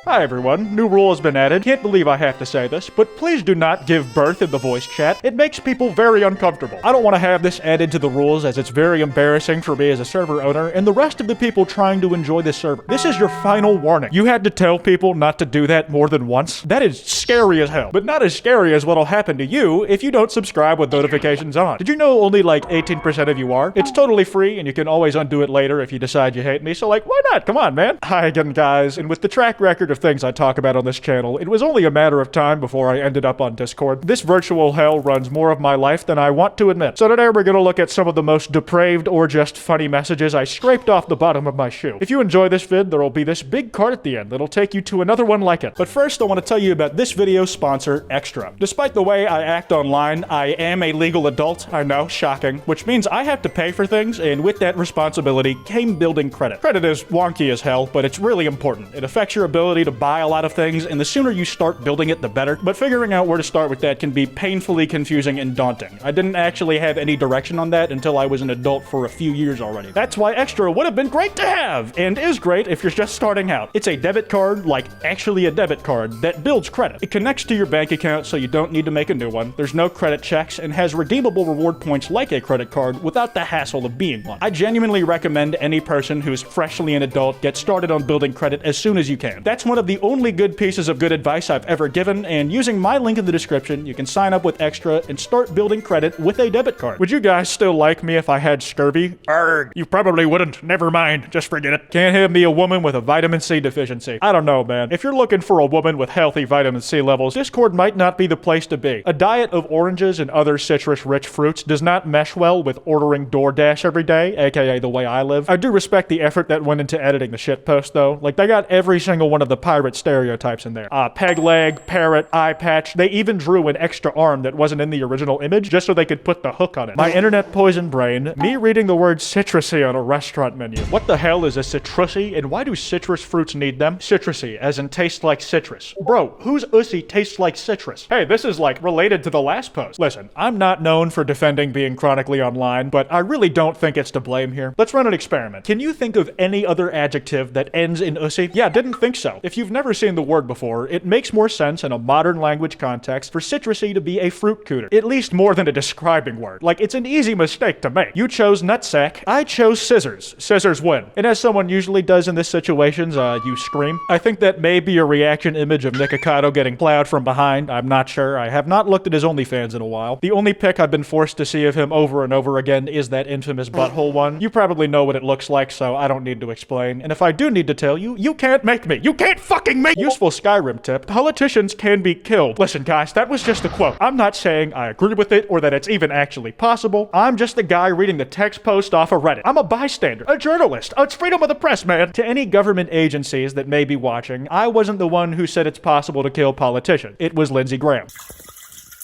Hi everyone, new rule has been added. Can't believe I have to say this, but please do not give birth in the voice chat. It makes people very uncomfortable. I don't want to have this added to the rules as it's very embarrassing for me as a server owner and the rest of the people trying to enjoy this server. This is your final warning. You had to tell people not to do that more than once. That is scary as hell, but not as scary as what'll happen to you if you don't subscribe with notifications on. Did you know only like 18% of you are? It's totally free and you can always undo it later if you decide you hate me, so like, why not? Come on, man. Hi again, guys, and with the track record of things I talk about on this channel, it was only a matter of time before I ended up on Discord. This virtual hell runs more of my life than I want to admit. So today we're gonna look at some of the most depraved or just funny messages I scraped off the bottom of my shoe. If you enjoy this vid, there'll be this big card at the end that'll take you to another one like it. But first, I want to tell you about this video's sponsor, Extra. Despite the way I act online, I am a legal adult. I know, shocking, which means I have to pay for things, and with that responsibility came building credit. Credit is wonky as hell, but it's really important. It affects your ability to buy a lot of things, and the sooner you start building it, the better. But figuring out where to start with that can be painfully confusing and daunting. I didn't actually have any direction on that until I was an adult for a few years already. That's why Extra would have been great to have, and is great if you're just starting out. It's a debit card, like actually a debit card, that builds credit. It connects to your bank account so you don't need to make a new one. There's no credit checks and has redeemable reward points like a credit card without the hassle of being one. I genuinely recommend any person who's freshly an adult get started on building credit as soon as you can. That's one of the only good pieces of good advice I've ever given, and using my link in the description, you can sign up with Extra and start building credit with a debit card. Would you guys still like me if I had scurvy? Arrgh, you probably wouldn't. Never mind. Just forget it. Can't have me a woman with a vitamin C deficiency. I don't know, man. If you're looking for a woman with healthy vitamin C levels, Discord might not be the place to be. A diet of oranges and other citrus-rich fruits does not mesh well with ordering DoorDash every day, aka the way I live. I do respect the effort that went into editing the shitpost, though. Like, they got every single one of the pirate stereotypes in there. Peg leg, parrot, eye patch. They even drew an extra arm that wasn't in the original image just so they could put the hook on it. My internet poison brain, me reading the word citrusy on a restaurant menu. What the hell is a citrusy, and why do citrus fruits need them? Citrusy, as in taste like citrus. Bro, whose ussy tastes like citrus? Hey, this is like related to the last post. Listen, I'm not known for defending being chronically online, but I really don't think it's to blame here. Let's run an experiment. Can you think of any other adjective that ends in ussy? Yeah, didn't think so. If you've never seen the word before, it makes more sense in a modern language context for citrusy to be a fruit cooter. At least more than a describing word. Like, it's an easy mistake to make. You chose nutsack. I chose scissors. Scissors win. And as someone usually does in this situations, you scream. I think that may be a reaction image of Nikocado getting plowed from behind. I'm not sure. I have not looked at his OnlyFans in a while. The only pic I've been forced to see of him over and over again is that infamous butthole one. You probably know what it looks like, so I don't need to explain. And if I do need to tell you, you can't make me. You can't fucking make me. Useful Skyrim tip. Politicians can be killed. Listen, guys, that was just a quote. I'm not saying I agree with it or that it's even actually possible. I'm just a guy reading the text post off of Reddit. I'm a bystander, a journalist. It's freedom of the press, man. To any government agencies that may be watching, I wasn't the one who said it's possible to kill politicians. It was Lindsey Graham.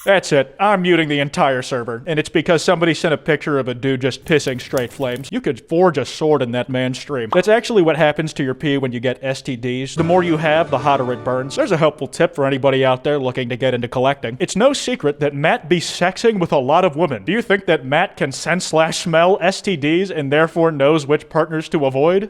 That's it. I'm muting the entire server, and it's because somebody sent a picture of a dude just pissing straight flames. You could forge a sword in that man's stream. That's actually what happens to your pee when you get STDs. The more you have, the hotter it burns. There's a helpful tip for anybody out there looking to get into collecting. It's no secret that Matt be sexing with a lot of women. Do you think that Matt can sense/smell STDs and therefore knows which partners to avoid?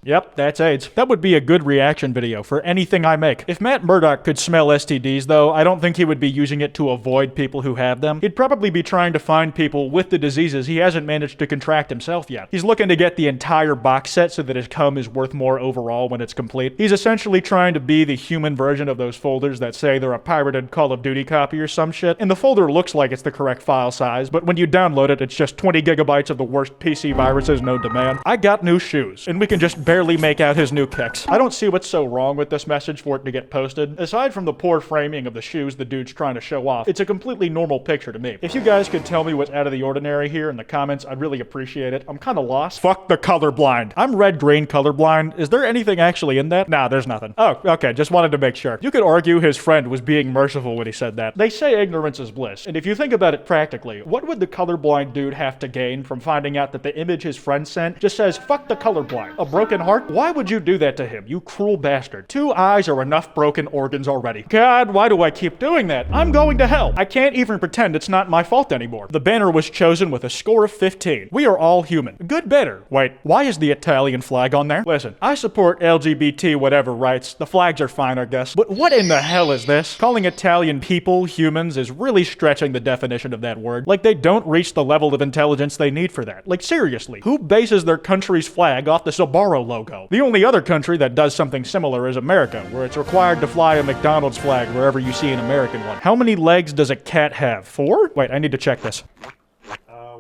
Yep, that's AIDS. That would be a good reaction video for anything I make. If Matt Murdock could smell STDs, though, I don't think he would be using it to avoid people who have them. He'd probably be trying to find people with the diseases he hasn't managed to contract himself yet. He's looking to get the entire box set so that his cum is worth more overall when it's complete. He's essentially trying to be the human version of those folders that say they're a pirated Call of Duty copy or some shit, and the folder looks like it's the correct file size, but when you download it, it's just 20 gigabytes of the worst PC viruses known to man. I got new shoes, and we can just barely make out his new kicks. I don't see what's so wrong with this message for it to get posted. Aside from the poor framing of the shoes the dude's trying to show off, it's a completely normal picture to me. If you guys could tell me what's out of the ordinary here in the comments, I'd really appreciate it. I'm kind of lost. Fuck the colorblind. I'm red-green colorblind. Is there anything actually in that? Nah, there's nothing. Oh, okay, just wanted to make sure. You could argue his friend was being merciful when he said that. They say ignorance is bliss, and if you think about it practically, what would the colorblind dude have to gain from finding out that the image his friend sent just says, fuck the colorblind? A broken heart? Why would you do that to him, you cruel bastard? 2 eyes are enough broken organs already. God, why do I keep doing that? I'm going to hell. I can't even pretend it's not my fault anymore. The banner was chosen with a score of 15. We are all human. Good banner. Wait, why is the Italian flag on there? Listen, I support LGBT whatever rights. The flags are fine, I guess. But what in the hell is this? Calling Italian people humans is really stretching the definition of that word. Like they don't reach the level of intelligence they need for that. Like seriously, who bases their country's flag off the Sbarro logo? The only other country that does something similar is America, where it's required to fly a McDonald's flag wherever you see an American one. How many legs does a cat have? 4? Wait, I need to check this.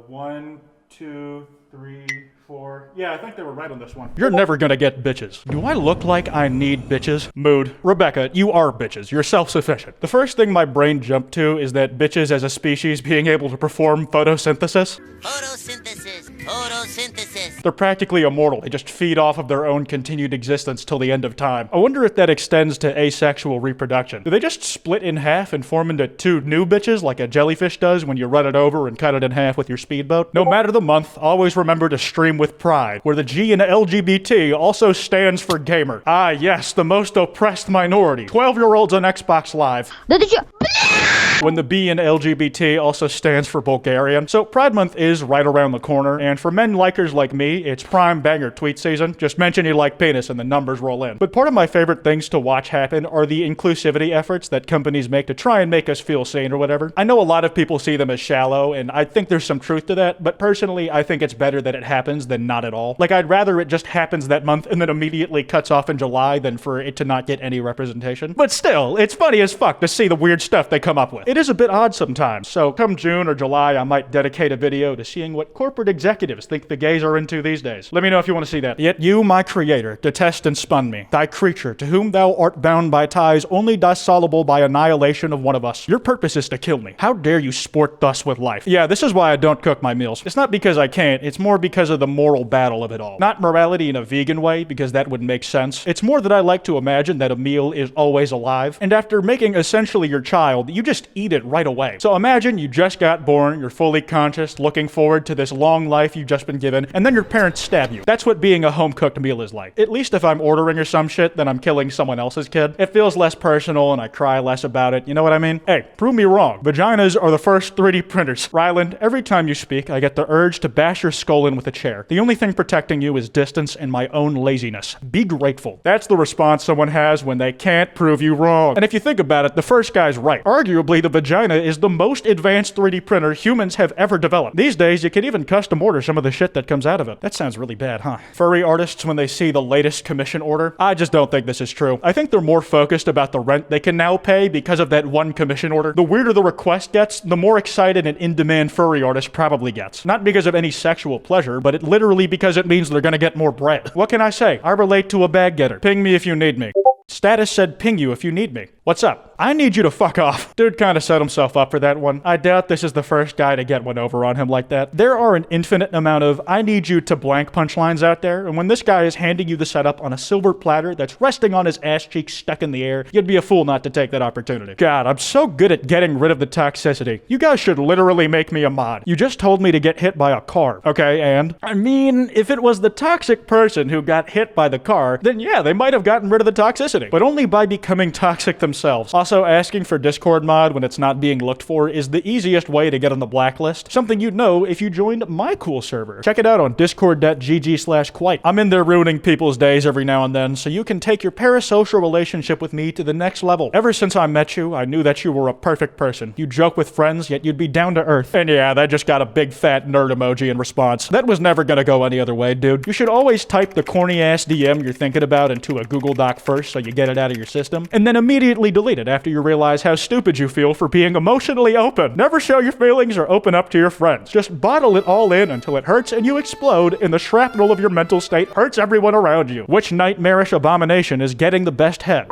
1, 2, 3, 4. Yeah, I think they were right on this one. You're never gonna get bitches. Do I look like I need bitches? Mood. Rebecca, you are bitches. You're self-sufficient. The first thing my brain jumped to is that bitches as a species being able to perform photosynthesis. Photosynthesis. Photosynthesis. They're practically immortal. They just feed off of their own continued existence till the end of time. I wonder if that extends to asexual reproduction. Do they just split in half and form into 2 new bitches like a jellyfish does when you run it over and cut it in half with your speedboat? No matter the month, always remember to stream with pride, where the G in LGBT also stands for gamer. Ah yes, the most oppressed minority. 12-year-olds on Xbox Live. When the B in LGBT also stands for Bulgarian. So Pride Month is right around the corner, and for men likers like me, it's prime banger tweet season. Just mention you like penis and the numbers roll in. But part of my favorite things to watch happen are the inclusivity efforts that companies make to try and make us feel seen or whatever. I know a lot of people see them as shallow, and I think there's some truth to that, but personally, I think it's better that it happens than not at all. Like, I'd rather it just happens that month and then immediately cuts off in July than for it to not get any representation. But still, it's funny as fuck to see the weird stuff they come up with. It is a bit odd sometimes, so come June or July, I might dedicate a video to seeing what corporate executives think the gays are into these days. Let me know if you want to see that. Yet you, my creator, detest and spun me, thy creature, to whom thou art bound by ties only dissoluble by annihilation of one of us. Your purpose is to kill me. How dare you sport thus with life? Yeah, this is why I don't cook my meals. It's not because I can't, it's more because of the moral battle of it all. Not morality in a vegan way, because that would make sense. It's more that I like to imagine that a meal is always alive, and after making essentially your child, you just eat it right away. So imagine you just got born, you're fully conscious, looking forward to this long life you've just been given, and then your parents stab you. That's what being a home-cooked meal is like. At least if I'm ordering or some shit, then I'm killing someone else's kid. It feels less personal and I cry less about it, you know what I mean? Hey, prove me wrong. Vaginas are the first 3D printers. Ryland, every time you speak, I get the urge to bash your skull in with a chair. The only thing protecting you is distance and my own laziness. Be grateful. That's the response someone has when they can't prove you wrong. And if you think about it, the first guy's right. Arguably, the vagina is the most advanced 3D printer humans have ever developed. These days, you can even custom order some of the shit that comes out of it. That sounds really bad, huh? Furry artists, when they see the latest commission order, I just don't think this is true. I think they're more focused about the rent they can now pay because of that one commission order. The weirder the request gets, the more excited an in-demand furry artist probably gets. Not because of any sexual pleasure, but it literally because it means they're gonna get more bread. What can I say? I relate to a bag getter. Ping me if you need me. Status said ping you if you need me. What's up? I need you to fuck off. Dude kinda set himself up for that one. I doubt this is the first guy to get one over on him like that. There are an infinite amount of I need you to blank punchlines out there, and when this guy is handing you the setup on a silver platter that's resting on his ass cheeks stuck in the air, you'd be a fool not to take that opportunity. God, I'm so good at getting rid of the toxicity. You guys should literally make me a mod. You just told me to get hit by a car. Okay, and? I mean, if it was the toxic person who got hit by the car, then yeah, they might have gotten rid of the toxicity. But only by becoming toxic themselves. Also, asking for Discord mod when it's not being looked for is the easiest way to get on the blacklist. Something you'd know if you joined my cool server. Check it out on discord.gg/Kwite. I'm in there ruining people's days every now and then, so you can take your parasocial relationship with me to the next level. Ever since I met you, I knew that you were a perfect person. You joke with friends, yet you'd be down to earth. And yeah, that just got a big fat nerd emoji in response. That was never gonna go any other way, dude. You should always type the corny ass DM you're thinking about into a Google Doc first so you get it out of your system, and then immediately delete it after you realize how stupid you feel for being emotionally open. Never show your feelings or open up to your friends. Just bottle it all in until it hurts and you explode, and the shrapnel of your mental state hurts everyone around you. Which nightmarish abomination is getting the best head?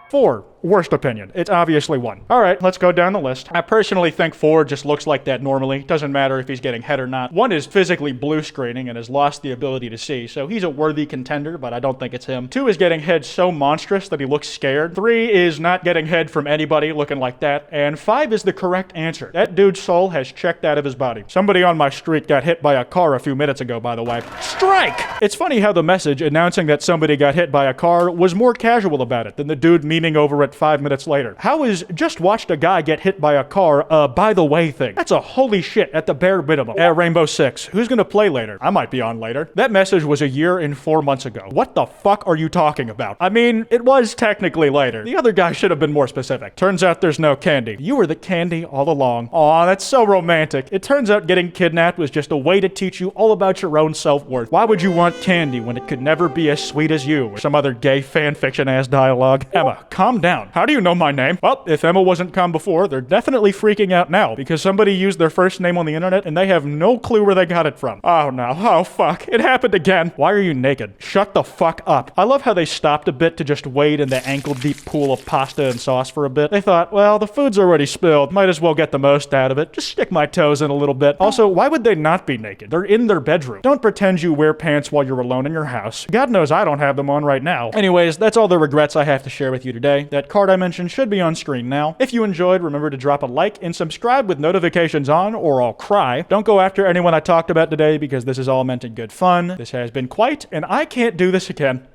4. Worst opinion. It's obviously 1. All right, let's go down the list. I personally think 4 just looks like that normally. Doesn't matter if he's getting head or not. 1 is physically blue screening and has lost the ability to see, so he's a worthy contender, but I don't think it's him. 2 is getting head so monstrous that he looks scared. 3 is not getting head from anybody looking like that. And 5 is the correct answer. That dude's soul has checked out of his body. Somebody on my street got hit by a car a few minutes ago, by the way. Strike! It's funny how the message announcing that somebody got hit by a car was more casual about it than the dude memeing over it 5 minutes later. How is just watched a guy get hit by a car by the way thing? That's a holy shit at the bare minimum. Rainbow Six, who's gonna play later? I might be on later. That message was a year and 4 months ago. What the fuck are you talking about? I mean, it was technically later. The other guy should have been more specific. Turns out there's no candy. You were the candy all along. Aw, that's so romantic. It turns out getting kidnapped was just a way to teach you all about your own self-worth. Why would you want candy when it could never be as sweet as you? Or some other gay fanfiction ass dialogue. Emma, calm down. How do you know my name? Well, if Emma wasn't calm before, they're definitely freaking out now because somebody used their first name on the internet and they have no clue where they got it from. Oh no, oh fuck, it happened again. Why are you naked? Shut the fuck up. I love how they stopped a bit to just wade in the ankle-deep pool of pasta and sauce for a bit. They thought, well, the food's already spilled, might as well get the most out of it. Just stick my toes in a little bit. Also, why would they not be naked? They're in their bedroom. Don't pretend you wear pants while you're alone in your house. God knows I don't have them on right now. Anyways, that's all the regrets I have to share with you today. That card I mentioned should be on screen now. If you enjoyed, remember to drop a like and subscribe with notifications on or I'll cry. Don't go after anyone I talked about today because this is all meant in good fun. This has been Kwite, and I can't do this again.